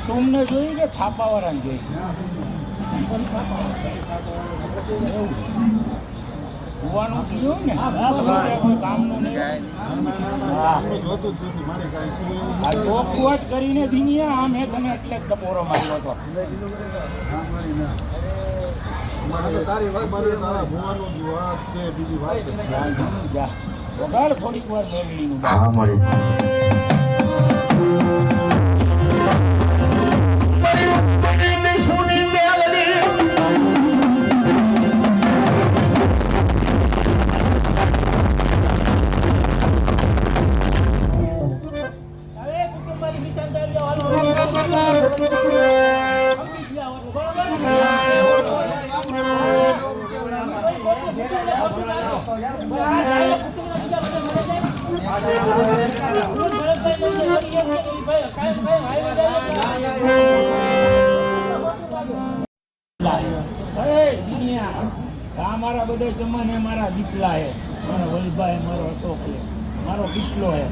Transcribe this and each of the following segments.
तुमने જોઈ કે થાપાવાળાને જોઈ હોવાનું કીધું ને કોઈ કામનું નહીં આ ચોખવટ કરીને દિનિયા આમ હે તને એટલે જ ટપોરો માર્યો હતો વગાડ થોડીક વાર મેળવીનું મારા બધા જમાને મારા દીપલા હે મારા વલભાઈ મારો અશોક હે મારો કિસલો હે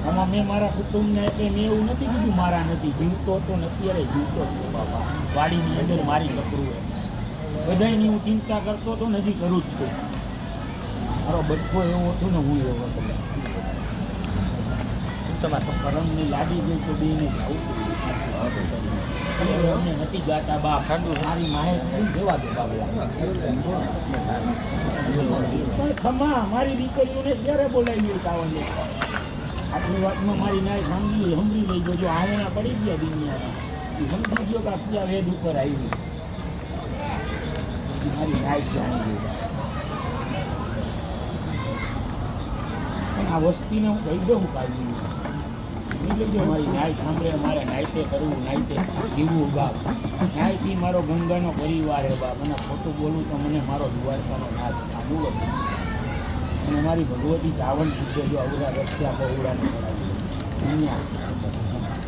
આમાં મેં મારા કુટુંબને એટલે મેં એવું નથી કીધું મારા નથી જીવતો તો નથી અરે જીવતો જ છે બાપા વાડીની અંદર મારી કપરું હે બધાની હું ચિંતા કરતો તો નથી કરું જ છું મારો બચ્ચો એવો હતો ને હું એવો હતો તમારા કરમની લાડી ગઈ તો બેને જવું અમને નથી ગાતા બાપ મારી માએ જવા દે બાબલા પણ ખમા મારી દીકરીઓને ક્યારે બોલાવી કાવને આટલી વાતમાં મારી નાય સમજી લઈ ગયો જો આવેના પડી ગયા દુનિયા સમજી ગયો કે આટલા વેદ ઉપર આવી મારી નાય જાણી ગઈ પણ આ વસ્તીને હું કહી દઉં કાઢી મારી નાય સાંભળે મારે નાયતે કરવું નાયતે જીવવું બાપ નાયથી મારો ગંગાનો પરિવાર હે બાપ અને ખોટું બોલું તો મને મારો દ્વારકાનો નાથ સાંભળો અને મારી ભગવતી ચાવણ પૂછે જો અવરા રસ્તા બહુડાને દુનિયા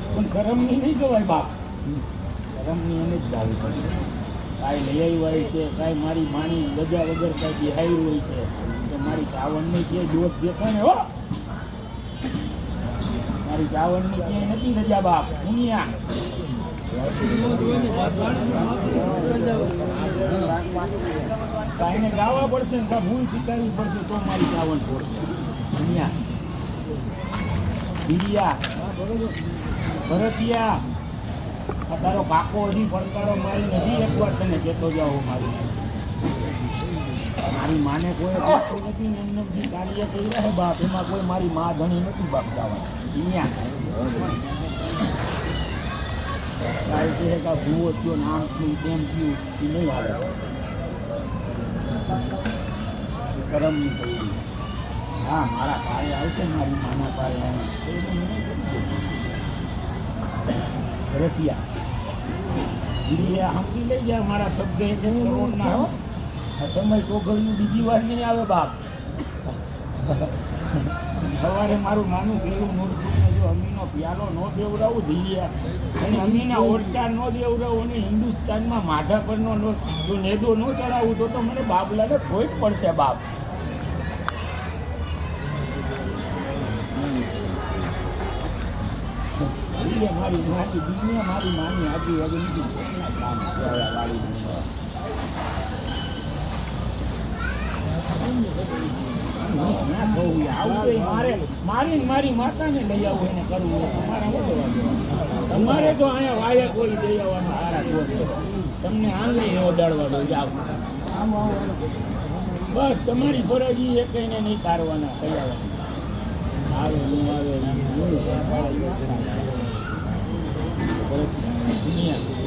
પણ કરમની નહીં જવાય બાપ કરમની એને જ જાવી પડશે કાંઈ લઈ આવ્યા છે કાંઈ મારી માની રજા વગર કાંઈ બેહાયું હોય છે તો મારી ચાવણને જે દોષ દેખાય ને હો મારી ચાવણની ક્યાંય નથી રજા બાપ દુનિયા કાંઈને ગાવા પડશે ને કાં ભૂલ સ્વીકારવી પડશે તો મારી ચાવણ છોડશે દુનિયા બીરિયા ભરતિયા આ તારો કાકો હજી પડકારો મારી નથી એકવાર તને કહેતો જાઓ મારી માને કોઈ પૂછતું નથી ને એમને જે કાર્ય કરી રહ્યા બાપ એમાં કોઈ મારી મા ધણી નથી બાપ ગાવા અહીંયા તારી કહે કે ભૂવો થયો નામ થયું તેમ થયું એ નહીં આવે કરમની થઈ હા મારા પાયે આવશે મારી માના પાયે આવે રતિયા સમજી લઈ જાય મારા શબ્દ એક કરોડ ના હો આ સમય ચોઘડિયું બીજી વાર નહીં આવે બાપ સવારે મારું નાનું પેલું નોટબુકને જો અમીનો પ્યાલો ન દેવડાવું ધીલિયા અને અમીના ઓટકા ન દેવડાવું અને હિન્દુસ્તાનમાં માધા પરનો જો નેદો ન ચડાવું તો મને બાબલાને ખોઈ જ પડશે બાપ વાડીએ મારી મારી દીને મારી માની આજી વાળી નથી કેટલા કામ કર્યા વાડી આવશે મારે મારી માતાને લઈ આવું એને કરવું તમારે તો અહીંયા વાયા કોઈ લઈ આવવાનો હારા શોધ તમને આંગળી ઓડાડવા દો જાવ બસ તમારી ફરજ એ કઈને નહીં તારવાના કયા આવે હું આવે દુનિયા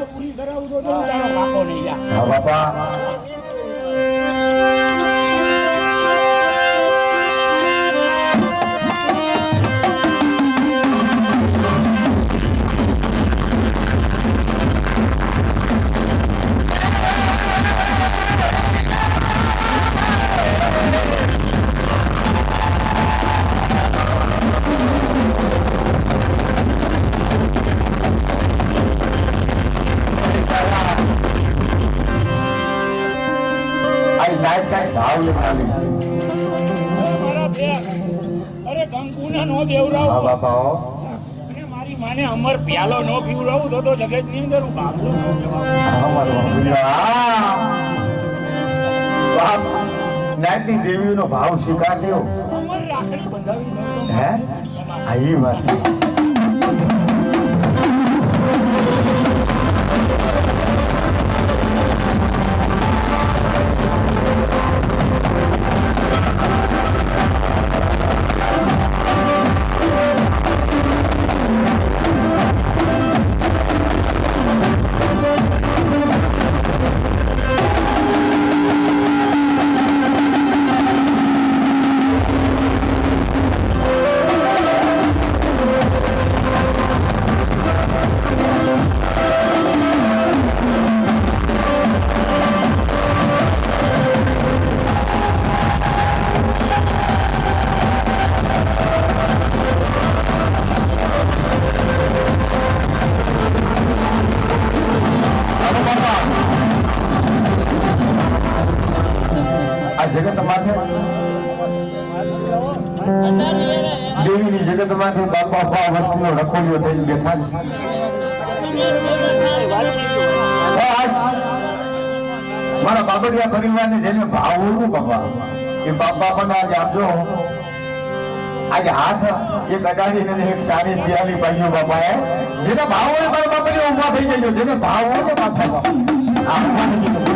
પૂરી કરાવું તો પાકો નહીં જા બાપા અરે કંકુના નો દેવરાવ બાપા મારી માને અમર પ્યાલો નો પીવરાવું તો જગત ની અંદર બાપલો નાગની દેવીનો ભાવ સ્વીકારજો અમર રાખડી બંધાવી હે આ એ વાત છે જગત માથે દેવીની જગત માથે બાપા વસ્તીનો રખોલિયો થઈને બેઠા છે મારા બાબરિયા પરિવારને જેને ભાવ હોય ને બાપા એ બાપા પણ આજે આપજો આજે હાથ એક અડાડી ને એક સારી પિયાલી પાઈઓ બાપાએ જેને ભાવ હોય મારા બાબરિયા ઉભા થઈ જજો જેને ભાવ હોય ને બાપા આ